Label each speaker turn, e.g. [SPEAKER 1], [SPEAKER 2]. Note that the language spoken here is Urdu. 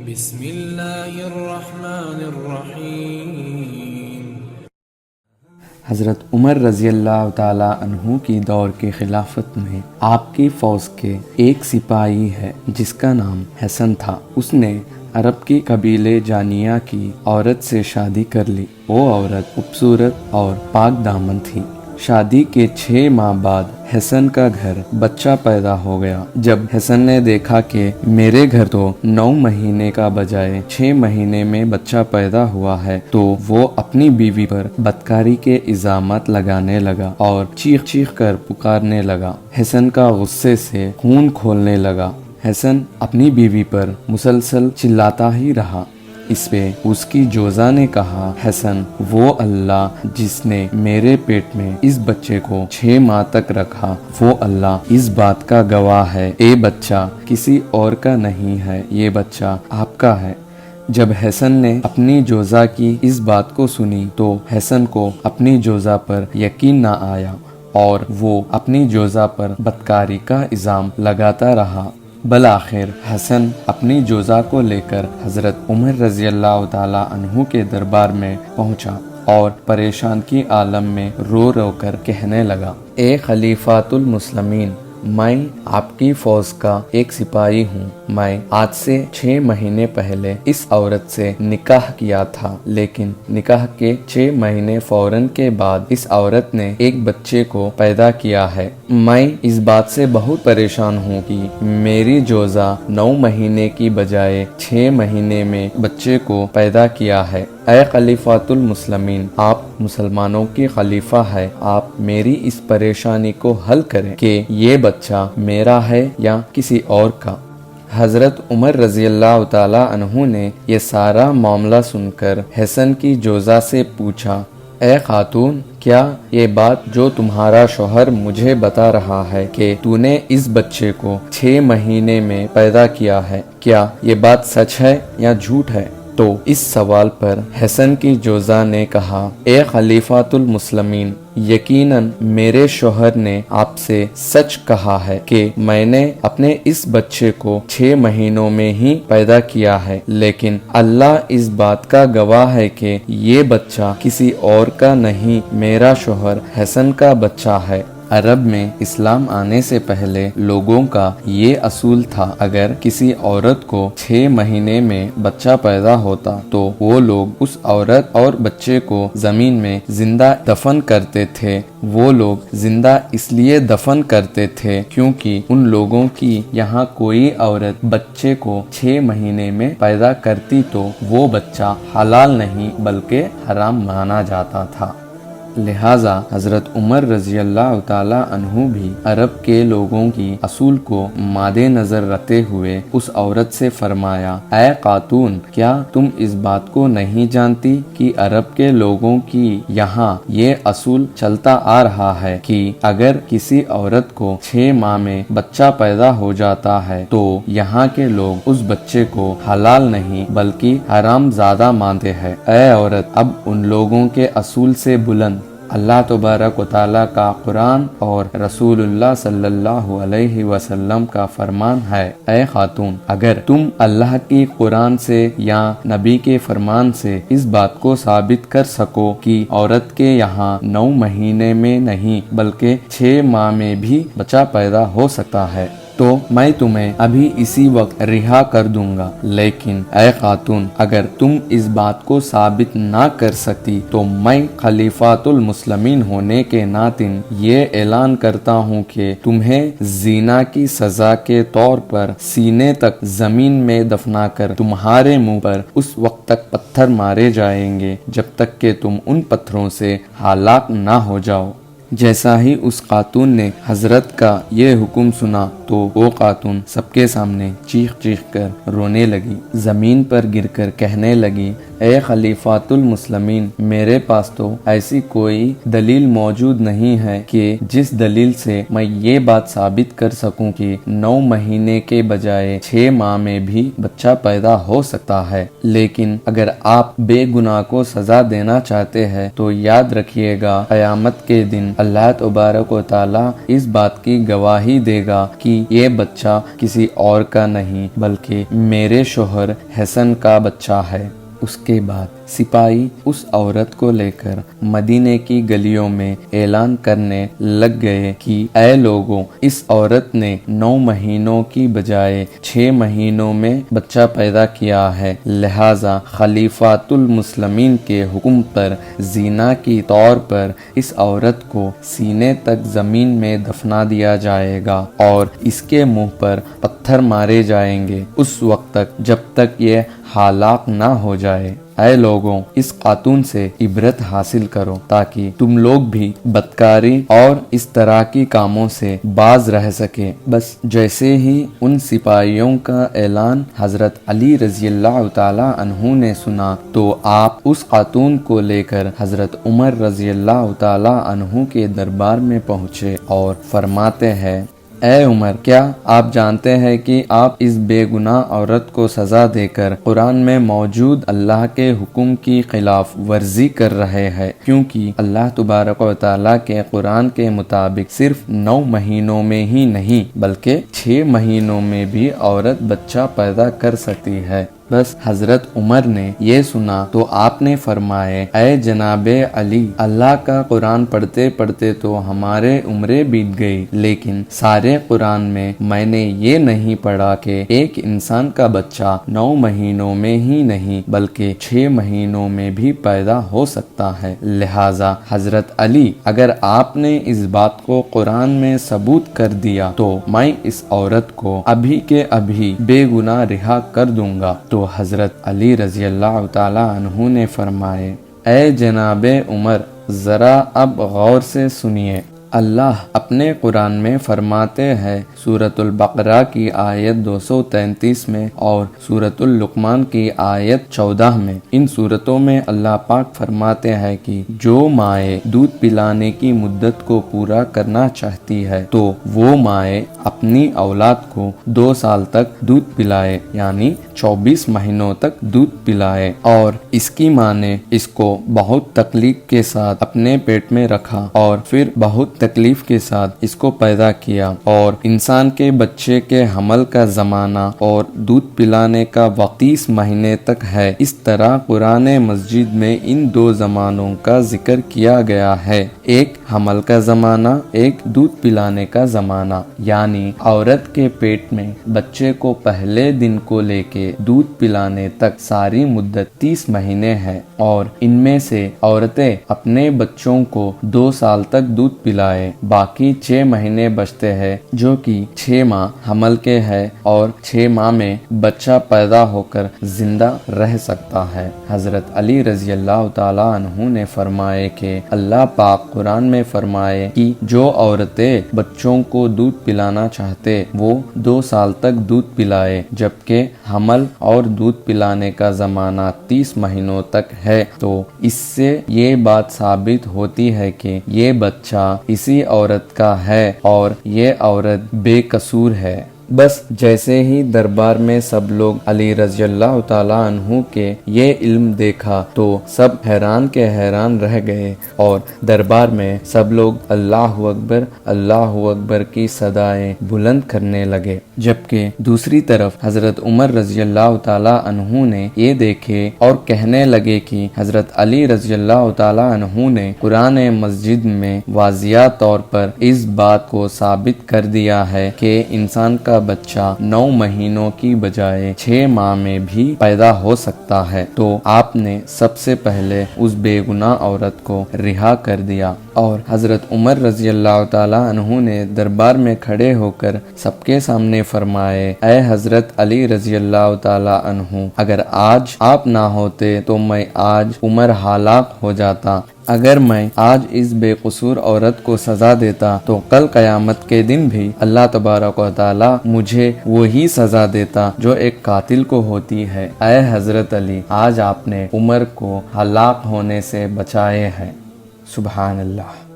[SPEAKER 1] بسم اللہ الرحمن الرحیم۔
[SPEAKER 2] حضرت عمر رضی اللہ تعالیٰ عنہ کی دور کے خلافت میں آپ کی فوج کے ایک سپاہی ہے جس کا نام حسن تھا۔ اس نے عرب کی قبیلے جانیہ کی عورت سے شادی کر لی۔ وہ عورت خوبصورت اور پاک دامن تھی۔ شادی کے 6 ماہ بعد حسن کا گھر بچہ پیدا ہو گیا۔ جب حسن نے دیکھا کہ میرے گھر تو 9 مہینے کا بجائے 6 مہینے میں بچہ پیدا ہوا ہے تو وہ اپنی بیوی پر بدکاری کے الزامات لگانے لگا اور چیخ چیخ کر پکارنے لگا۔ حسن کا غصے سے خون کھولنے لگا۔ حسن اپنی بیوی پر مسلسل چلاتا ہی رہا۔ اس پہ اس کی جوزا نے کہا، حسن، وہ اللہ جس نے میرے پیٹ میں اس بچے کو 6 ماہ تک رکھا، وہ اللہ اس بات کا گواہ ہے، یہ بچہ کسی اور کا نہیں ہے، یہ بچہ آپ کا ہے۔ جب حسن نے اپنی جوزا کی اس بات کو سنی تو حسن کو اپنی جوزا پر یقین نہ آیا اور وہ اپنی جوزا پر بدکاری کا الزام لگاتا رہا۔ بالآخر حسن اپنی جوزا کو لے کر حضرت عمر رضی اللہ تعالیٰ عنہ کے دربار میں پہنچا اور پریشان کی عالم میں رو رو کر کہنے لگا، اے خلیفۃ المسلمین، میں آپ کی فوج کا ایک سپاہی ہوں۔ میں آج سے 6 مہینے پہلے اس عورت سے نکاح کیا تھا، لیکن نکاح کے 6 مہینے فوراً کے بعد اس عورت نے ایک بچے کو پیدا کیا ہے۔ میں اس بات سے بہت پریشان ہوں کہ میری جوزا 9 مہینے کی بجائے 6 مہینے میں بچے کو پیدا کیا ہے۔ اے خلیفۃ المسلمین، آپ مسلمانوں کے خلیفہ ہے، آپ میری اس پریشانی کو حل کریں کہ یہ بچہ میرا ہے یا کسی اور کا۔ حضرت عمر رضی اللہ تعالیٰ عنہ نے یہ سارا معاملہ سن کر حسن کی جوزا سے پوچھا، اے خاتون، کیا یہ بات جو تمہارا شوہر مجھے بتا رہا ہے کہ تو نے اس بچے کو 6 مہینے میں پیدا کیا ہے، کیا یہ بات سچ ہے یا جھوٹ ہے؟ تو اس سوال پر حسن کی جوزا نے کہا، اے خلیفۃ المسلمین، یقیناً میرے شوہر نے آپ سے سچ کہا ہے کہ میں نے اپنے اس بچے کو 6 مہینوں میں ہی پیدا کیا ہے، لیکن اللہ اس بات کا گواہ ہے کہ یہ بچہ کسی اور کا نہیں، میرا شوہر حسن کا بچہ ہے۔ عرب میں اسلام آنے سے پہلے لوگوں کا یہ اصول تھا، اگر کسی عورت کو 6 مہینے میں بچہ پیدا ہوتا تو وہ لوگ اس عورت اور بچے کو زمین میں زندہ دفن کرتے تھے۔ وہ لوگ زندہ اس لیے دفن کرتے تھے کیونکہ ان لوگوں کی یہاں کوئی عورت بچے کو 6 مہینے میں پیدا کرتی تو وہ بچہ حلال نہیں بلکہ حرام مانا جاتا تھا۔ لہٰذا حضرت عمر رضی اللہ تعالیٰ عنہ بھی عرب کے لوگوں کی اصول کو مد نظر رکھتے ہوئے اس عورت سے فرمایا، اے خاتون، کیا تم اس بات کو نہیں جانتی کہ عرب کے لوگوں کی یہاں یہ اصول چلتا آ رہا ہے کہ اگر کسی عورت کو 6 ماہ میں بچہ پیدا ہو جاتا ہے تو یہاں کے لوگ اس بچے کو حلال نہیں بلکہ حرام زادہ مانتے ہیں۔ اے عورت، اب ان لوگوں کے اصول سے بلند اللہ تبارک و تعالیٰ کا قرآن اور رسول اللہ صلی اللہ علیہ وسلم کا فرمان ہے۔ اے خاتون، اگر تم اللہ کی قرآن سے یا نبی کے فرمان سے اس بات کو ثابت کر سکو کہ عورت کے یہاں 9 مہینے میں نہیں بلکہ 6 ماہ میں بھی بچہ پیدا ہو سکتا ہے تو میں تمہیں ابھی اسی وقت رہا کر دوں گا، لیکن اے خاتون، اگر تم اس بات کو ثابت نہ کر سکتی تو میں خلیفۃ المسلمین ہونے کے ناطے یہ اعلان کرتا ہوں کہ تمہیں زنا کی سزا کے طور پر سینے تک زمین میں دفنا کر تمہارے منہ پر اس وقت تک پتھر مارے جائیں گے جب تک کہ تم ان پتھروں سے ہلاک نہ ہو جاؤ۔ جیسا ہی اس خاتون نے حضرت کا یہ حکم سنا تو وہ خاتون سب کے سامنے چیخ چیخ کر رونے لگی، زمین پر گر کر کہنے لگی، اے خلیفۃ المسلمین، میرے پاس تو ایسی کوئی دلیل موجود نہیں ہے کہ جس دلیل سے میں یہ بات ثابت کر سکوں کہ 9 مہینے کے بجائے 6 ماہ میں بھی بچہ پیدا ہو سکتا ہے، لیکن اگر آپ بے گناہ کو سزا دینا چاہتے ہیں تو یاد رکھیے گا قیامت کے دن اللہ تبارک و تعالی اس بات کی گواہی دے گا کہ یہ بچہ کسی اور کا نہیں بلکہ میرے شوہر حسن کا بچہ ہے۔ اس کے بعد سپاہی اس عورت کو لے کر مدینے کی گلیوں میں اعلان کرنے لگ گئے کہ اے لوگوں، اس عورت نے 9 مہینوں کی بجائے 6 مہینوں میں بچہ پیدا کیا ہے، لہذا خلیفۃ المسلمین کے حکم پر زنا کی طور پر اس عورت کو سینے تک زمین میں دفنا دیا جائے گا اور اس کے منہ پر پتھر مارے جائیں گے اس وقت تک جب تک یہ ہلاک نہ ہو جائے۔ اے لوگوں، اس خاتون سے عبرت حاصل کرو تاکہ تم لوگ بھی بدکاری اور اس طرح کی کاموں سے باز رہ سکے۔ بس جیسے ہی ان سپاہیوں کا اعلان حضرت علی رضی اللہ تعالی عنہ نے سنا تو آپ اس خاتون کو لے کر حضرت عمر رضی اللہ تعالی عنہ کے دربار میں پہنچے اور فرماتے ہیں، اے عمر، کیا آپ جانتے ہیں کہ آپ اس بے گناہ عورت کو سزا دے کر قرآن میں موجود اللہ کے حکم کی خلاف ورزی کر رہے ہیں، کیونکہ اللہ تبارک و تعالیٰ کے قرآن کے مطابق صرف 9 مہینوں میں ہی نہیں بلکہ 6 مہینوں میں بھی عورت بچہ پیدا کر سکتی ہے۔ بس حضرت عمر نے یہ سنا تو آپ نے فرمائے، اے جناب علی، اللہ کا قرآن پڑھتے پڑھتے تو ہمارے عمریں بیت گئی، لیکن سارے قرآن میں نے یہ نہیں پڑھا کہ ایک انسان کا بچہ 9 مہینوں میں ہی نہیں بلکہ 6 مہینوں میں بھی پیدا ہو سکتا ہے۔ لہٰذا حضرت علی، اگر آپ نے اس بات کو قرآن میں ثبوت کر دیا تو میں اس عورت کو ابھی کے ابھی بے گناہ رہا کر دوں گا۔ تو حضرت علی رضی اللہ تعالی عنہ نے فرمائے، اے جناب عمر، ذرا اب غور سے سنیے۔ اللہ اپنے قرآن میں فرماتے ہیں، سورۃ البقرہ کی آیت 233 میں اور سورۃ اللقمان کی آیت 14 میں، ان سورتوں میں اللہ پاک فرماتے ہیں کہ جو مائیں دودھ پلانے کی مدت کو پورا کرنا چاہتی ہے تو وہ مائیں اپنی اولاد کو 2 سال تک دودھ پلائے، یعنی 24 مہینوں تک دودھ پلائے، اور اس کی ماں نے اس کو بہت تکلیف کے ساتھ اپنے پیٹ میں رکھا اور پھر بہت تکلیف کے ساتھ اس کو پیدا کیا، اور انسان کے بچے کے حمل کا زمانہ اور دودھ پلانے کا وقت 30 مہینے تک ہے۔ اس طرح قرآن مجید میں ان 2 زمانوں کا ذکر کیا گیا ہے، ایک حمل کا زمانہ، ایک دودھ پلانے کا زمانہ، یعنی عورت کے پیٹ میں بچے کو پہلے دن کو لے کے دودھ پلانے تک ساری مدت 30 مہینے ہے، اور ان میں سے عورتیں اپنے بچوں کو 2 سال تک دودھ پلائے، باقی 6 مہینے بچتے ہیں جو کہ 6 ماہ حمل کے ہے اور 6 ماہ میں بچہ پیدا ہو کر زندہ رہ سکتا ہے۔ حضرت علی رضی اللہ تعالی عنہ نے فرمائے کہ اللہ پاک قرآن میں فرمائے کہ جو عورتیں بچوں کو دودھ پلانا چاہتے وہ 2 سال تک دودھ پلائے، جبکہ حمل اور دودھ پلانے کا زمانہ 30 مہینوں تک ہے، تو اس سے یہ بات ثابت ہوتی ہے کہ یہ بچہ اسی عورت کا ہے اور یہ عورت بے قصور ہے۔ بس جیسے ہی دربار میں سب لوگ علی رضی اللہ تعالی عنہ کے یہ علم دیکھا تو سب حیران کے حیران رہ گئے، اور دربار میں سب لوگ اللہ اکبر کی صدائیں بلند کرنے لگے، جبکہ دوسری طرف حضرت عمر رضی اللہ تعالی عنہ نے یہ دیکھے اور کہنے لگے کہ حضرت علی رضی اللہ تعالی عنہ نے قرآن مسجد میں واضح طور پر اس بات کو ثابت کر دیا ہے کہ انسان کا بچہ 9 مہینوں کی بجائے 6 ماہ میں بھی پیدا ہو سکتا ہے، تو آپ نے سب سے پہلے اس بے گناہ عورت کو رہا کر دیا، اور حضرت عمر رضی اللہ تعالی عنہ نے دربار میں کھڑے ہو کر سب کے سامنے فرمائے، اے حضرت علی رضی اللہ تعالی عنہ، اگر آج آپ نہ ہوتے تو میں آج عمر ہلاک ہو جاتا، اگر میں آج اس بے قصور عورت کو سزا دیتا تو کل قیامت کے دن بھی اللہ تبارک و تعالی مجھے وہی سزا دیتا جو ایک قاتل کو ہوتی ہے۔ اے حضرت علی، آج آپ نے عمر کو ہلاک ہونے سے بچائے ہیں۔ سبحان اللہ۔